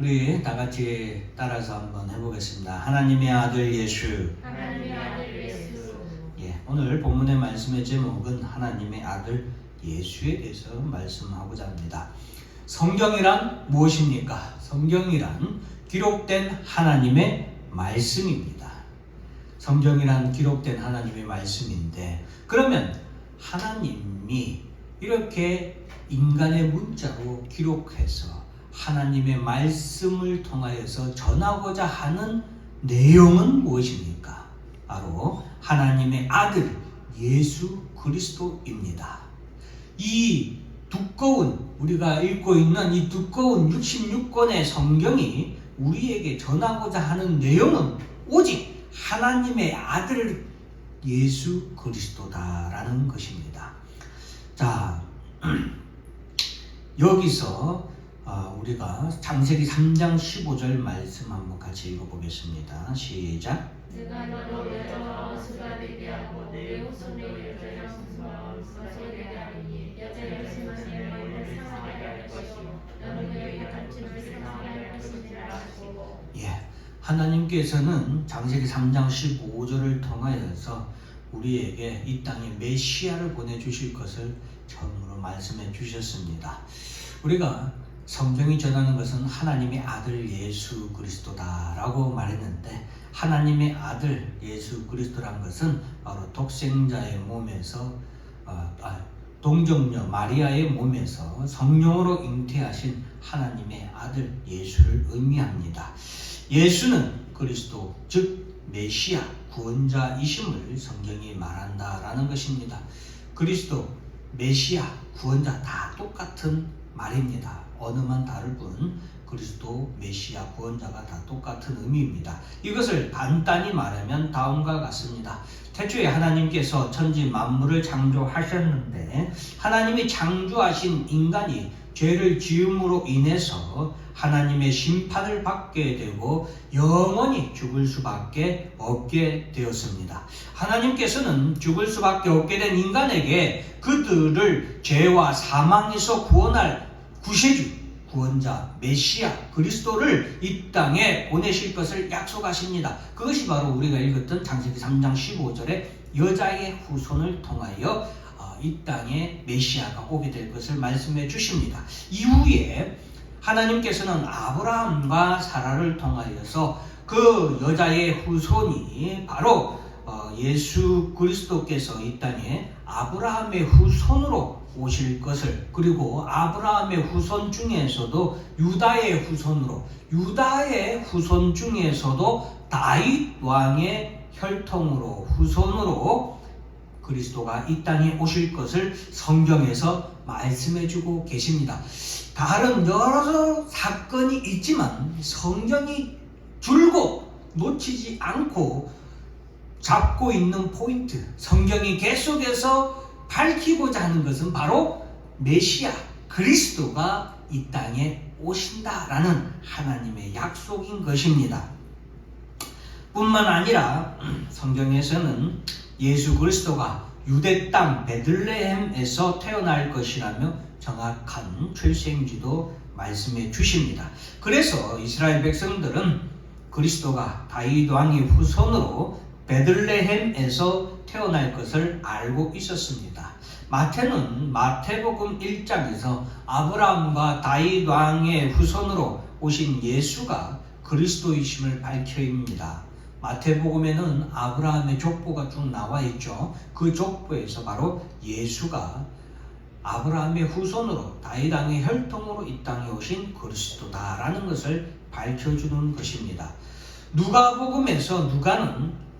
우리 다 같이 따라서 한번 해보겠습니다. 하나님의 아들 예수. 하나님의 아들 예수. 오늘 본문의 말씀의 제목은 하나님의 아들 예수에 대해서 말씀하고자 합니다. 성경이란 무엇입니까? 성경이란 기록된 하나님의 말씀입니다. 성경이란 기록된 하나님의 말씀인데, 그러면 하나님이 이렇게 인간의 문자로 기록해서 하나님의 말씀을 통하여서 전하고자 하는 내용은 무엇입니까? 바로 하나님의 아들 예수 그리스도입니다. 이 두꺼운, 우리가 읽고 있는 이 두꺼운 66권의 성경이 우리에게 전하고자 하는 내용은 오직 하나님의 아들 예수 그리스도다라는 것입니다. 자, 여기서 우리가 창세기 3장 15절 말씀 한번 같이 읽어보겠습니다. 시작. 내가 너로 여자와 원수가 되게 하고 내 후손으로 여자의 원수와 원수가 되게 하리니 여자의 원수는 너를 상하게 할 것이요 너는 너희가 같이 너를 상하게 할 것이니라 하시고. 하나님께서는 창세기 3장 15절을 통하여서 우리에게 이 땅에 메시아를 보내주실 것을 처음으로 말씀해 주셨습니다. 우리가 성경이 전하는 것은 하나님의 아들 예수 그리스도다라고 말했는데, 하나님의 아들 예수 그리스도란 것은 바로 독생자의 몸에서 동정녀 마리아의 몸에서 성령으로 잉태하신 하나님의 아들 예수를 의미합니다. 예수는 그리스도, 즉 메시아, 구원자이심을 성경이 말한다라는 것입니다. 그리스도, 메시아, 구원자 다 똑같은 말입니다. 언어만 다를 뿐 그리스도, 메시아, 구원자가 다 똑같은 의미입니다. 이것을 간단히 말하면 다음과 같습니다. 태초에 하나님께서 천지 만물을 창조하셨는데, 하나님이 창조하신 인간이 죄를 지음으로 인해서 하나님의 심판을 받게 되고 영원히 죽을 수밖에 없게 되었습니다. 하나님께서는 죽을 수밖에 없게 된 인간에게 그들을 죄와 사망에서 구원할 구세주, 구원자, 메시아, 그리스도를 이 땅에 보내실 것을 약속하십니다. 그것이 바로 우리가 읽었던 창세기 3장 15절에 여자의 후손을 통하여 이 땅에 메시아가 오게 될 것을 말씀해 주십니다. 이후에 하나님께서는 아브라함과 사라를 통하여서 그 여자의 후손이 바로 예수 그리스도께서 이 땅에 아브라함의 후손으로 오실 것을, 그리고 아브라함의 후손 중에서도 유다의 후손으로, 유다의 후손 중에서도 다윗 왕의 혈통으로, 후손으로 그리스도가 이 땅에 오실 것을 성경에서 말씀해주고 계십니다. 다른 여러 사건이 있지만 성경이 줄곧 놓치지 않고 잡고 있는 포인트, 성경이 계속해서 밝히고자 하는 것은 바로 메시아, 그리스도가 이 땅에 오신다라는 하나님의 약속인 것입니다. 뿐만 아니라 성경에서는 예수 그리스도가 유대 땅 베들레헴에서 태어날 것이라며 정확한 출생지도 말씀해 주십니다. 그래서 이스라엘 백성들은 그리스도가 다윗 왕의 후손으로 베들레헴에서 태어날 것을 알고 있었습니다. 마태는 마태복음 1장에서 아브라함과 다윗 왕의 후손으로 오신 예수가 그리스도이심을 밝혀입니다. 마태복음에는 아브라함의 족보가 쭉 나와 있죠. 그 족보에서 바로 예수가 아브라함의 후손으로 다윗 왕의 혈통으로 이 땅에 오신 그리스도다라는 것을 밝혀주는 것입니다. 누가복음에서 누가는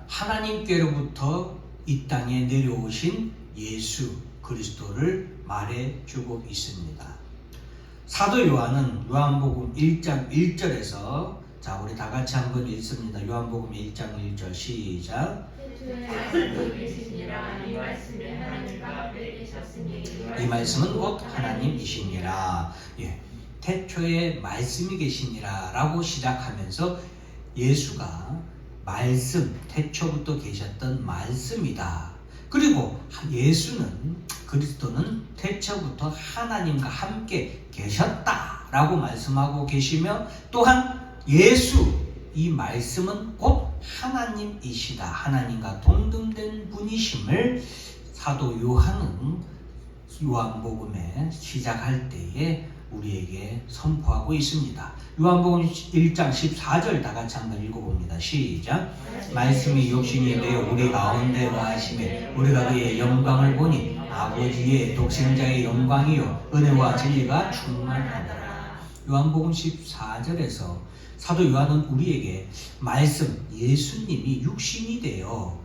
하나님께로부터 이 땅에 내려오신 예수 그리스도를 말해주고 있습니다. 사도 요한은 요한복음 1장 1절에서, 자, 우리 다 같이 한번 읽습니다. 요한복음 1장 1절 시작. 이 말씀은 곧 하나님이시니라. 태초에 말씀이 계시니라 라고 시작하면서 예수가 말씀, 태초부터 계셨던 말씀이다. 그리고 예수는 그리스도는 태초부터 하나님과 함께 계셨다라고 말씀하고 계시며 또한 예수 이 말씀은 곧 하나님이시다. 하나님과 동등된 분이심을 사도 요한은 요한복음에 시작할 때에 우리에게 선포하고 있습니다. 요한복음 1장 14절 다 같이 한번 읽어봅니다. 시작. 말씀이 육신이 되어 우리 가운데 거하심에 우리가 그의 영광을 보니 아버지의 독생자의 영광이요 은혜와 진리가 충만하더라. 요한복음 14절에서 사도 요한은 우리에게 말씀 예수님이 육신이 되어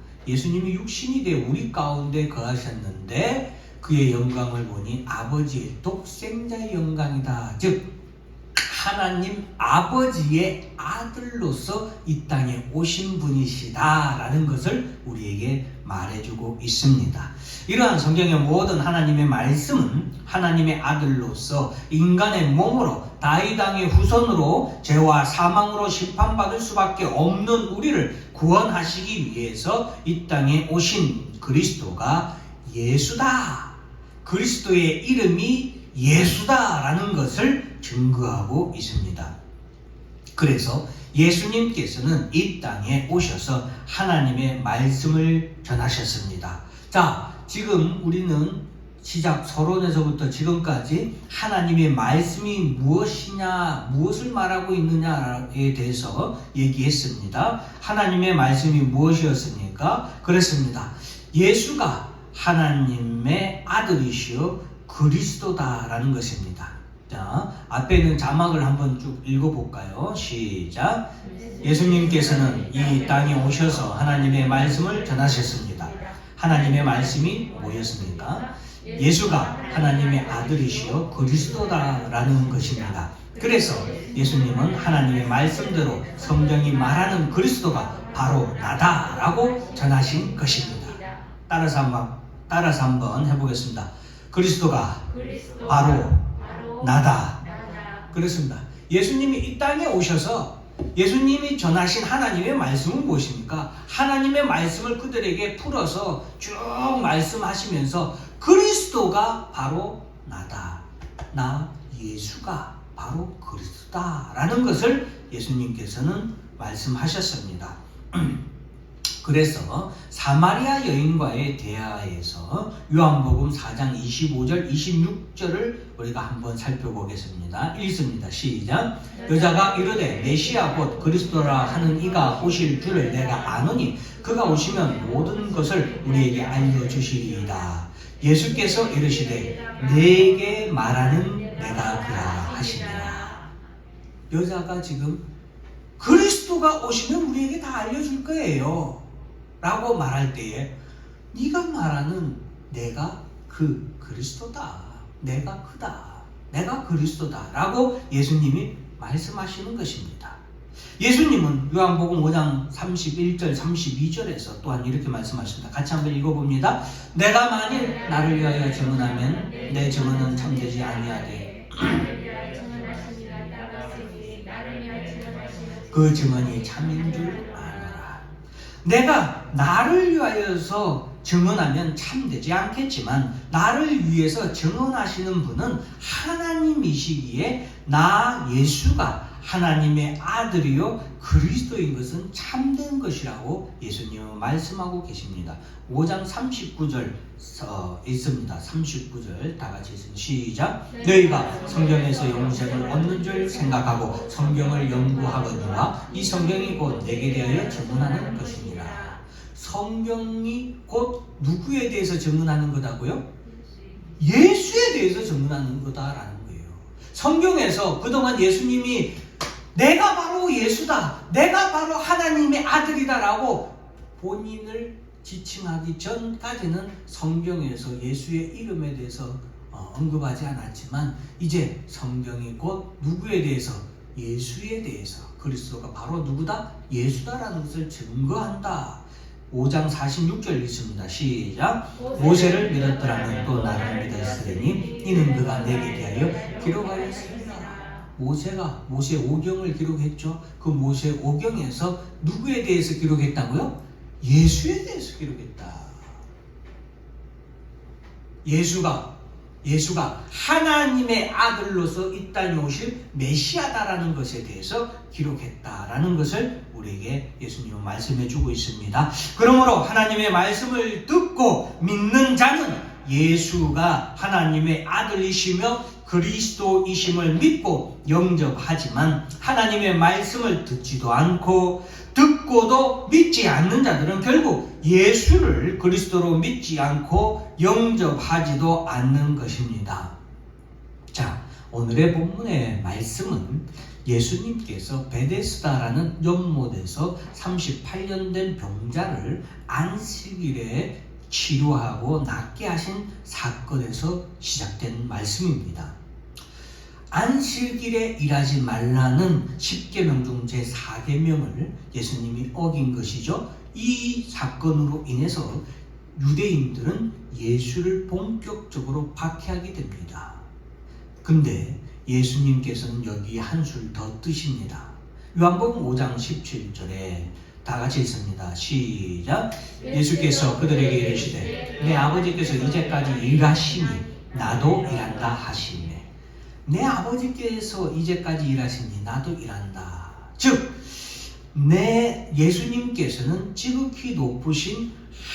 우리 가운데 거하셨는데 그의 영광을 보니 아버지의 독생자의 영광이다. 즉 하나님 아버지의 아들로서 이 땅에 오신 분이시다 라는 것을 우리에게 말해주고 있습니다. 이러한 성경의 모든 하나님의 말씀은 하나님의 아들로서 인간의 몸으로 다윗왕의 후손으로 죄와 사망으로 심판받을 수밖에 없는 우리를 구원하시기 위해서 이 땅에 오신 그리스도가 예수다. 그리스도의 이름이 예수다라는 것을 증거하고 있습니다. 그래서 예수님께서는 이 땅에 오셔서 하나님의 말씀을 전하셨습니다. 자, 지금 우리는 시작 서론에서부터 지금까지 하나님의 말씀이 무엇이냐, 무엇을 말하고 있느냐에 대해서 얘기했습니다. 하나님의 말씀이 무엇이었습니까? 그랬습니다. 예수가 하나님의 아들이시여 그리스도다라는 것입니다. 자, 앞에 있는 자막을 한번 쭉 읽어볼까요? 시작. 예수님께서는 이 땅에 오셔서 하나님의 말씀을 전하셨습니다. 하나님의 말씀이 뭐였습니까? 예수가 하나님의 아들이시여 그리스도다라는 것입니다. 그래서 예수님은 하나님의 말씀대로 성경이 말하는 그리스도가 바로 나다라고 전하신 것입니다. 따라서 한번 해보겠습니다. 그리스도가 바로 나다. 그렇습니다. 예수님이 이 땅에 오셔서 예수님이 전하신 하나님의 말씀은 무엇입니까? 하나님의 말씀을 그들에게 풀어서 쭉 말씀하시면서 그리스도가 바로 나다. 나 예수가 바로 그리스도다라는 것을 예수님께서는 말씀하셨습니다. 그래서 사마리아 여인과의 대화에서 요한복음 4장 25절 26절을 우리가 한번 살펴보겠습니다. 읽습니다. 시작. 여자가 이르되 메시아 곧 그리스도라 하는 이가 오실 줄을 내가 아노니 그가 오시면 모든 것을 우리에게 알려주시리이다. 예수께서 이르시되 내게 말하는 내가 그라 하시니라. 여자가 지금 그리스도가 오시면 우리에게 다 알려줄 거예요 라고 말할 때에 네가 말하는 내가 그 그리스도다, 내가 그다, 내가 그리스도다 라고 예수님이 말씀하시는 것입니다. 예수님은 요한복음 5장 31절 32절에서 또한 이렇게 말씀하십니다. 같이 한번 읽어봅니다. 내가 만일 나를 위하여 증언하면 내 증언은 참되지 아니하되 그 증언이 참인 줄 아노라. 내가 나를 위하여서 증언하면 참되지 않겠지만 나를 위해서 증언하시는 분은 하나님이시기에 나 예수가 하나님의 아들이요 그리스도인 것은 참된 것이라고 예수님은 말씀하고 계십니다. 5장 39절 있습니다. 39절 다 같이 있습니다. 시작. 너희가 성경에서 영생을 얻는 줄 생각하고 성경을 연구하거니와 이 성경이 곧 내게 대하여 증언하는 것이니라. 성경이 곧 누구에 대해서 증언하는 거다고요? 예수에 대해서 증언하는 거다라는 거예요. 성경에서 그동안 예수님이 내가 바로 예수다, 내가 바로 하나님의 아들이다라고 본인을 지칭하기 전까지는 성경에서 예수의 이름에 대해서 언급하지 않았지만 이제 성경이 곧 누구에 대해서? 예수에 대해서 그리스도가 바로 누구다? 예수다라는 것을 증거한다. 5장 46절 읽습니다. 시작. 모세를 믿었더라면 또 나를 믿었으리니 이는 그가 내게 대하여 기록하였으리라. 모세 오경을 기록했죠. 그 모세 오경에서 누구에 대해서 기록했다고요? 예수에 대해서 기록했다. 예수가 하나님의 아들로서 이 땅에 오실 메시아다라는 것에 대해서 기록했다라는 것을 우리에게 예수님은 말씀해 주고 있습니다. 그러므로 하나님의 말씀을 듣고 믿는 자는 예수가 하나님의 아들이시며 그리스도이심을 믿고 영접하지만 하나님의 말씀을 듣지도 않고 듣고도 믿지 않는 자들은 결국 예수를 그리스도로 믿지 않고 영접하지도 않는 것입니다. 자, 오늘의 본문의 말씀은 예수님께서 베데스다라는 연못에서 38년 된 병자를 안식일에 치료하고 낫게 하신 사건에서 시작된 말씀입니다. 안식일에 일하지 말라는 10계명 중 제4계명을 예수님이 어긴 것이죠. 이 사건으로 인해서 유대인들은 예수를 본격적으로 박해하게 됩니다. 근데 예수님께서는 여기 한술 더 뜨십니다. 요한복음 5장 17절에 다 같이 읽습니다. 시작. 예수께서 그들에게 이르시되 내 아버지께서 이제까지 일하시니 나도 일한다 하시니 내 아버지께서 이제까지 일하시니 나도 일한다. 즉, 예수님께서는 지극히 높으신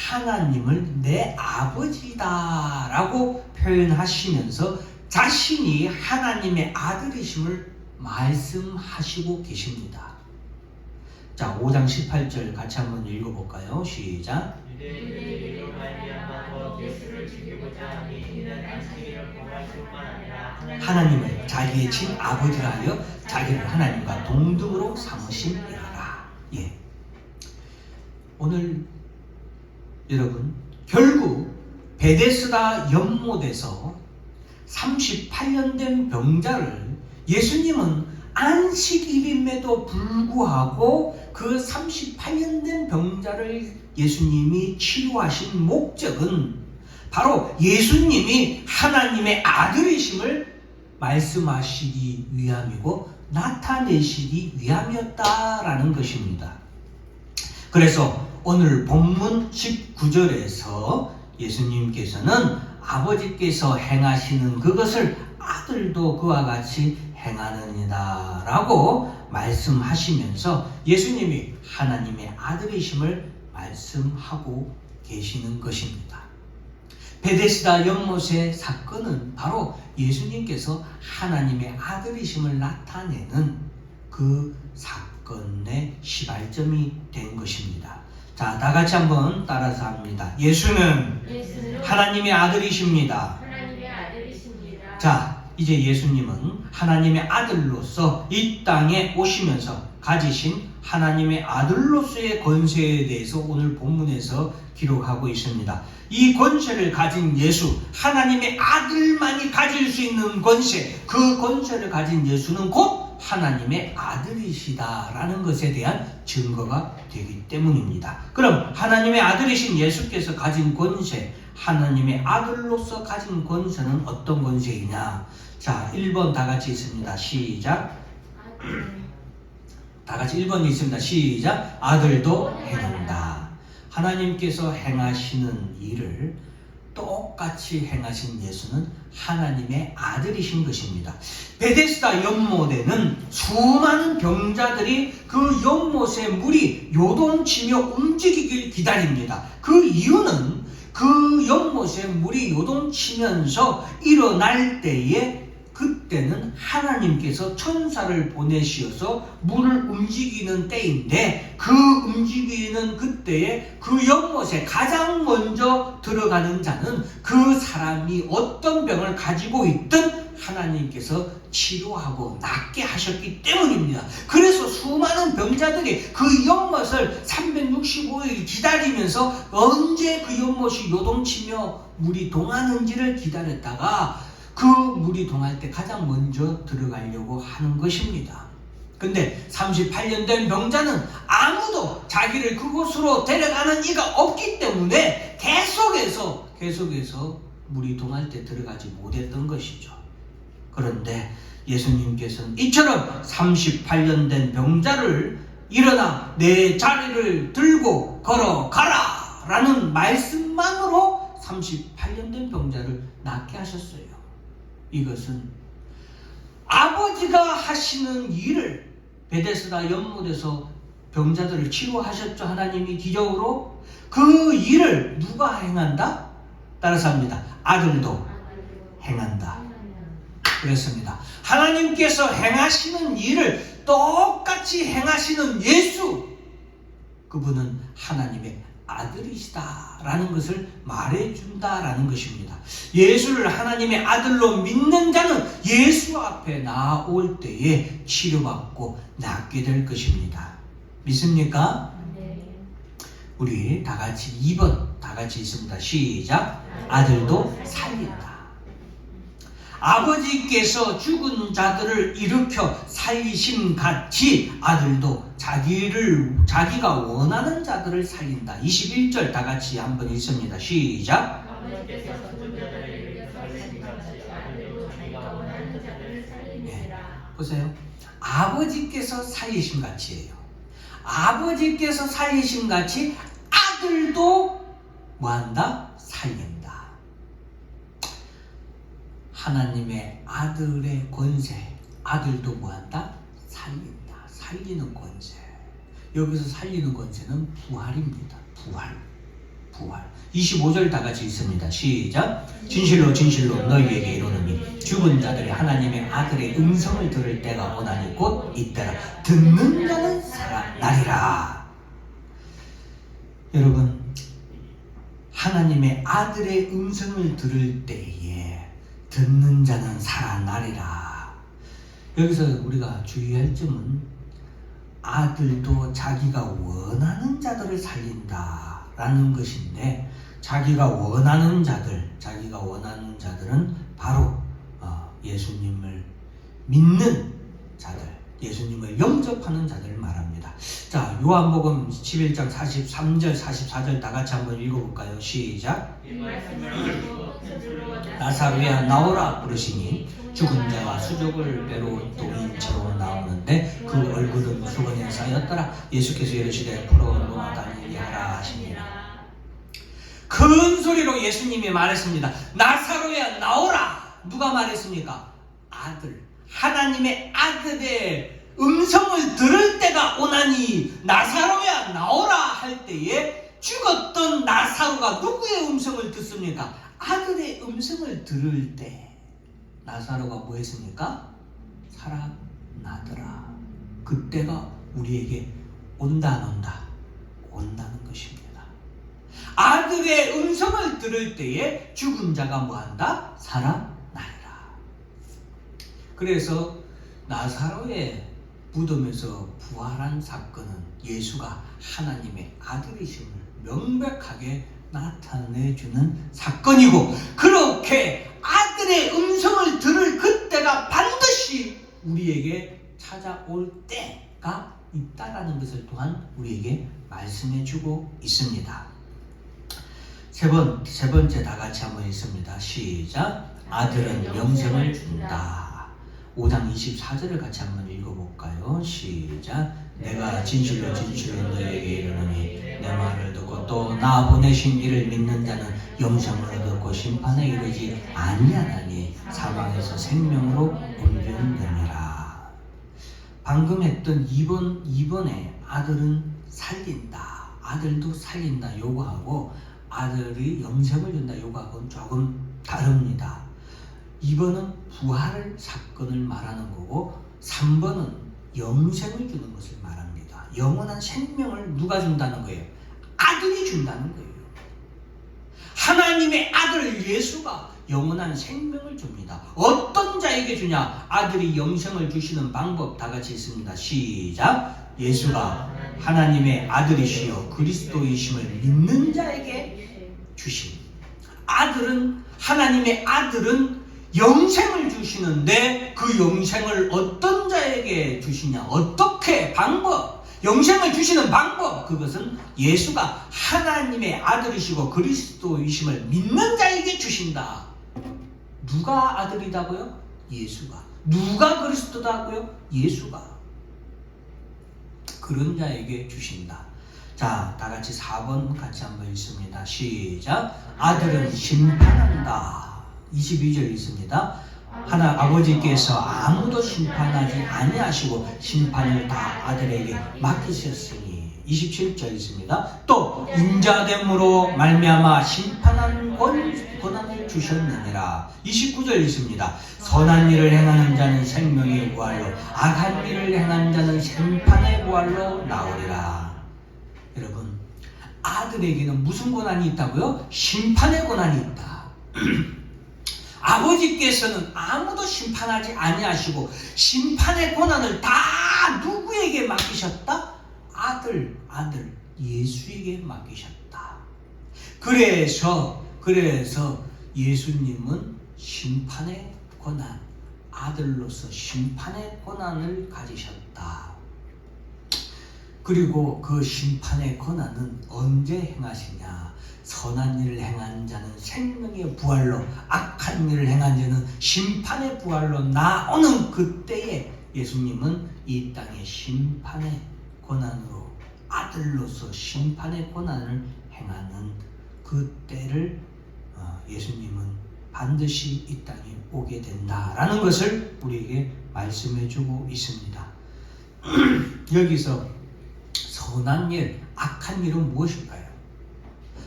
하나님을 내 아버지다라고 표현하시면서 자신이 하나님의 아들이심을 말씀하시고 계십니다. 자, 5장 18절 같이 한번 읽어볼까요? 시작. 유대인들이 말미암아 더 예수를 죽이고자 하니 이는 안식일을 범할 뿐만 아니라 하나님을 자기의 친 아버지라 하여 자기를 하나님과 동등으로 삼으심이라. 예. 오늘 여러분 결국 베데스다 연못에서 38년 된 병자를 예수님은 안식일임에도 불구하고 그 38년 된 병자를 예수님이 치료하신 목적은 바로 예수님이 하나님의 아들이심을 말씀하시기 위함이고 나타내시기 위함이었다라는 것입니다. 그래서 오늘 본문 19절에서 예수님께서는 아버지께서 행하시는 그것을 아들도 그와 같이 행하느니라 라고 말씀하시면서 예수님이 하나님의 아들이심을 말씀하고 계시는 것입니다. 베데스다 연못의 사건은 바로 예수님께서 하나님의 아들이심을 나타내는 그 사건의 시발점이 된 것입니다. 자, 다 같이 한번 따라서 합니다. 예수는 하나님의 아들이십니다. 자, 이제 예수님은 하나님의 아들로서 이 땅에 오시면서 가지신 하나님의 아들로서의 권세에 대해서 오늘 본문에서 기록하고 있습니다. 이 권세를 가진 예수, 하나님의 아들만이 가질 수 있는 권세, 그 권세를 가진 예수는 곧 하나님의 아들이시다라는 것에 대한 증거가 되기 때문입니다. 그럼 하나님의 아들이신 예수께서 가진 권세, 하나님의 아들로서 가진 권세는 어떤 권세이냐? 자, 1번 다 같이 있습니다. 시작. 다 같이 1번 있습니다. 시작. 아들도 행한다. 하나님께서 행하시는 일을 똑같이 행하신 예수는 하나님의 아들이신 것입니다. 베데스다 연못에는 수많은 병자들이 그 연못의 물이 요동치며 움직이길 기다립니다. 그 이유는 그 연못의 물이 요동치면서 일어날 때에 그때는 하나님께서 천사를 보내시어서 물을 움직이는 때인데 그 움직이는 그때에 그 연못에 가장 먼저 들어가는 자는 그 사람이 어떤 병을 가지고 있든 하나님께서 치료하고 낫게 하셨기 때문입니다. 그래서 수많은 병자들이 그 연못을 365일 기다리면서 언제 그 연못이 요동치며 물이 동하는지를 기다렸다가 그 물이 동할 때 가장 먼저 들어가려고 하는 것입니다. 근데 38년 된 병자는 아무도 자기를 그곳으로 데려가는 이가 없기 때문에 계속해서 물이 동할 때 들어가지 못했던 것이죠. 그런데 예수님께서는 이처럼 38년 된 병자를 일어나 내 자리를 들고 걸어가라 라는 말씀만으로 38년 된 병자를 낫게 하셨어요. 이것은 아버지가 하시는 일을 베데스다 연못에서 병자들을 치료하셨죠. 하나님이 기적으로. 그 일을 누가 행한다? 따라서 합니다. 아들도 행한다. 그렇습니다. 하나님께서 행하시는 일을 똑같이 행하시는 예수, 그분은 하나님의 아들이시다라는 것을 말해준다라는 것입니다. 예수를 하나님의 아들로 믿는 자는 예수 앞에 나올 때에 치료받고 낫게 될 것입니다. 믿습니까? 네. 우리 다 같이 2번 다 같이 있습니다. 시작. 아들도 살린다. 아버지께서 죽은 자들을 일으켜 살리심 같이 아들도 자기가 원하는 자들을 살린다. 21절 다 같이 한번 읽습니다. 시작. 아버지께서 죽은 자들을 일으켜 살리심 같이 아들도 자기가 원하는 자들을 살리니라. 보세요. 아버지께서 살리심 같이예요. 아버지께서 살리심 같이 아들도 뭐한다? 살린다. 하나님의 아들의 권세, 아들도 뭐한다? 살린다. 살리는 권세. 여기서 살리는 권세는 부활입니다. 부활. 25절 다 같이 읽습니다. 시작. 진실로 진실로 너희에게 이르노니 죽은 자들이 하나님의 아들의 음성을 들을 때가 오나니 곧 이때라. 듣는 자는 살아나리라. 여러분, 하나님의 아들의 음성을 들을 때에 듣는 자는 살아나리라. 여기서 우리가 주의할 점은 아들도 자기가 원하는 자들을 살린다라는 것인데, 자기가 원하는 자들은 바로 예수님을 믿는 자들, 예수님을 영접하는 자들을 말합니다. 자, 요한복음 11장 43절 44절 다 같이 한번 읽어볼까요? 시작. 나사로야 나오라 부르시니 죽은 자가 수족을 배로 동인처럼 나오는데 그 얼굴은 수건에 쌓였더라. 예수께서 이르시되 풀어놓아 다니게 하라 하시니라. 큰 소리로 예수님이 말했습니다. 나사로야 나오라. 누가 말했습니까? 아들, 하나님의 아들의 음성을 들을 때가 오나니 나사로야 나오라 할 때에 죽었던 나사로가 누구의 음성을 듣습니까? 아들의 음성을 들을 때 나사로가 뭐 했습니까? 살아나더라. 그때가 우리에게 온다 안 온다? 온다는 것입니다. 아들의 음성을 들을 때에 죽은 자가 뭐한다? 살아나리라. 그래서 나사로의 무덤에서 부활한 사건은 예수가 하나님의 아들이심을 명백하게 나타내주는 사건이고, 그렇게 아들의 음성을 들을 그때가 반드시 우리에게 찾아올 때가 있다라는 것을 또한 우리에게 말씀해주고 있습니다. 세 번째 다 같이 한번 읽습니다. 시작. 아들은 영생을 준다. 5장 24절을 같이 한번 읽어볼까요? 시작. 내가 진실로 진실로 너에게 이르노니 내 말을 듣고 또 나 보내신 이를 믿는 자는 영생을 얻고 심판에 이르지 아니하나니 사망에서 생명으로 옮겨느니라. 방금 했던 2번에 아들은 살린다, 아들도 살린다 요구하고 아들이 영생을 준다 요구하고는 조금 다릅니다. 2번은 부활 사건을 말하는 거고 3번은 영생을 주는 것을 말합니다. 영원한 생명을 누가 준다는 거예요? 아들이 준다는 거예요. 하나님의 아들 예수가 영원한 생명을 줍니다. 어떤 자에게 주냐? 아들이 영생을 주시는 방법 다 같이 있습니다. 시작. 예수가 하나님의 아들이시여 그리스도이심을 믿는 자에게 주신 아들은, 하나님의 아들은 영생을 주시는데 그 영생을 어떤 자에게 주시냐? 어떻게? 방법. 영생을 주시는 방법, 그것은 예수가 하나님의 아들이시고 그리스도이심을 믿는 자에게 주신다. 누가 아들이다고요? 예수가. 누가 그리스도다고요? 예수가. 그런 자에게 주신다. 자, 다 같이 4번 같이 한번 읽습니다. 시작. 아들은 심판한다. 22절 있습니다. 하나 아버지께서 아무도 심판하지 아니하시고 심판을 다 아들에게 맡기셨으니. 27절 있습니다. 또 인자됨으로 말미암아 심판하는 권한을 주셨느니라. 29절 있습니다. 선한 일을 행하는 자는 생명의 부활로 악한 일을 행하는 자는 심판의 부활로 나오리라. 여러분, 아들에게는 무슨 권한이 있다고요? 심판의 권한이 있다. 아버지께서는 아무도 심판하지 아니하시고 심판의 권한을 다 누구에게 맡기셨다? 아들 예수에게 맡기셨다. 그래서 예수님은 심판의 권한, 아들로서 심판의 권한을 가지셨다. 그리고 그 심판의 권한은 언제 행하시냐? 선한 일을 행한 자는 생명의 부활로, 악한 일을 행한 자는 심판의 부활로 나오는 그때에 예수님은 이 땅의 심판의 권한으로, 아들로서 심판의 권한을 행하는 그때를 예수님은 반드시 이 땅에 오게 된다라는 것을 우리에게 말씀해 주고 있습니다. 여기서 선한 일, 악한 일은 무엇일까요?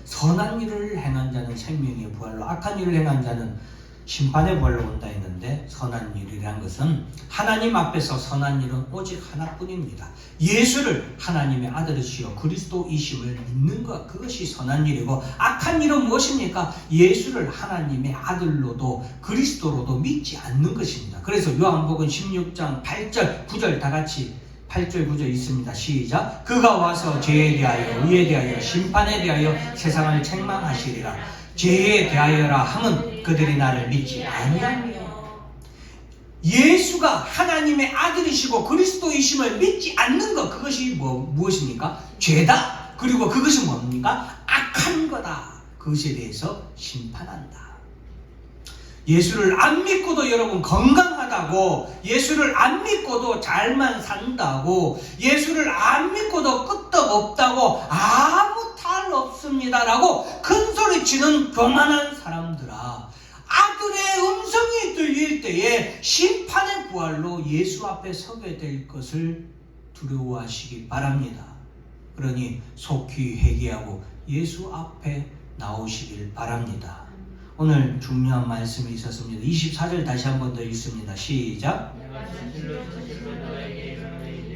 선한 일을 행한 자는 생명의 부활로, 악한 일을 행한 자는 심판의 부활로 온다 했는데, 선한 일이란 것은 하나님 앞에서 선한 일은 오직 하나뿐입니다. 예수를 하나님의 아들이시여 그리스도이심을 믿는 것, 그것이 선한 일이고, 악한 일은 무엇입니까? 예수를 하나님의 아들로도 그리스도로도 믿지 않는 것입니다. 그래서 요한복음 16장 8절 9절 다 같이 8절 9절 있습니다. 시작. 그가 와서 죄에 대하여 의에 대하여 심판에 대하여 세상을 책망하시리라. 죄에 대하여라 함은 그들이 나를 믿지 아니하며. 예수가 하나님의 아들이시고 그리스도이심을 믿지 않는 것, 그것이 무엇입니까? 죄다. 그리고 그것이 뭡니까? 악한 거다. 그것에 대해서 심판한다. 예수를 안 믿고도 여러분 건강하다고, 예수를 안 믿고도 잘만 산다고, 예수를 안 믿고도 끄떡없다고, 아무 탈 없습니다라고 큰소리치는 교만한 사람들아, 아들의 음성이 들릴 때에 심판의 부활로 예수 앞에 서게 될 것을 두려워하시기 바랍니다. 그러니 속히 회개하고 예수 앞에 나오시길 바랍니다. 오늘 중요한 말씀이 있었습니다. 24절 다시 한 번 더 읽습니다. 시작.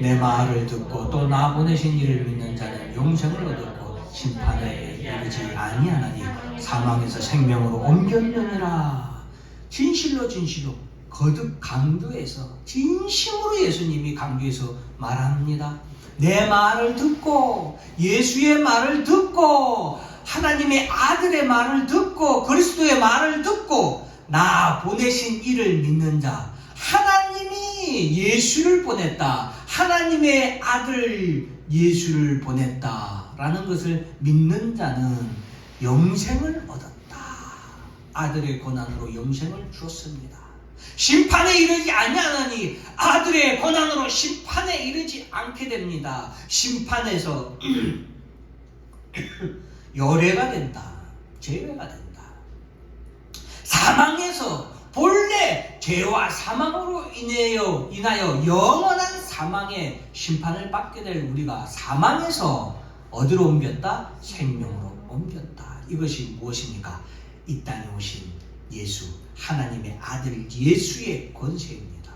내 말을 듣고 또 나 보내신 이를 믿는 자는 영생을 얻었고 심판에 이르지 아니하나니 사망에서 생명으로 옮겼느니라. 진실로 거듭 강조해서, 진심으로 예수님이 강조해서 말합니다. 내 말을 듣고, 예수의 말을 듣고, 하나님의 아들의 말을 듣고, 그리스도의 말을 듣고 나 보내신 이를 믿는 자, 하나님이 예수를 보냈다, 하나님의 아들 예수를 보냈다라는 것을 믿는 자는 영생을 얻었다. 아들의 권한으로 영생을 주었습니다. 심판에 이르지 아니하나니 아들의 권한으로 심판에 이르지 않게 됩니다. 심판에서 열애가 된다. 제외가 된다. 사망에서 본래 죄와 사망으로 인하여 영원한 사망의 심판을 받게 될 우리가 사망에서 어디로 옮겼다? 생명으로 옮겼다. 이것이 무엇입니까? 이 땅에 오신 예수, 하나님의 아들 예수의 권세입니다.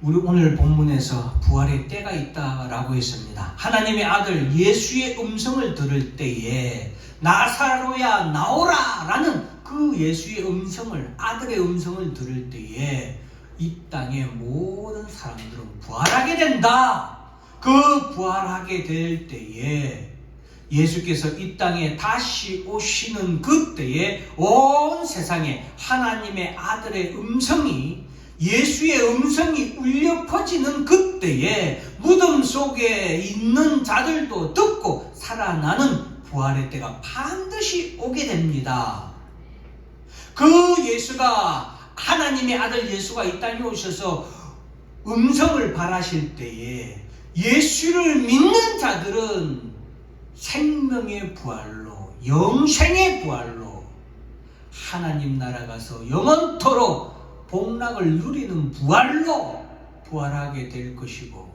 우리 오늘 본문에서 부활의 때가 있다라고 했습니다. 하나님의 아들 예수의 음성을 들을 때에 나사로야 나오라 라는 그 예수의 음성을, 아들의 음성을 들을 때에 이 땅의 모든 사람들은 부활하게 된다. 그 부활하게 될 때에 예수께서 이 땅에 다시 오시는 그때에 온 세상에 하나님의 아들의 음성이, 예수의 음성이 울려 퍼지는 그때에 무덤 속에 있는 자들도 듣고 살아나는 부활의 때가 반드시 오게 됩니다. 그 예수가, 하나님의 아들 예수가 이 땅에 오셔서 음성을 발하실 때에 예수를 믿는 자들은 생명의 부활로, 영생의 부활로 하나님 나라 가서 영원토록 복락을 누리는 부활로 부활하게 될 것이고,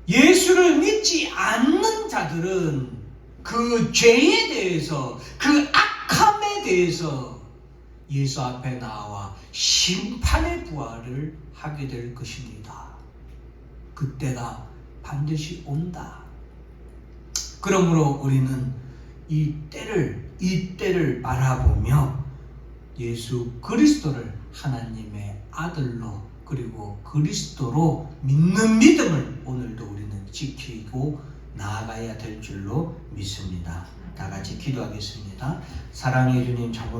예수를 믿지 않는 자들은 그 죄에 대해서, 그 악함에 대해서 예수 앞에 나와 심판의 부활을 하게 될 것입니다. 그때가 반드시 온다. 그러므로 우리는 이 때를 바라보며 예수 그리스도를 하나님의 아들로, 그리고 그리스도로 믿는 믿음을 오늘도 우리는 지키고 나아가야 될 줄로 믿습니다. 다 같이 기도하겠습니다. 사랑해 주님, 참으로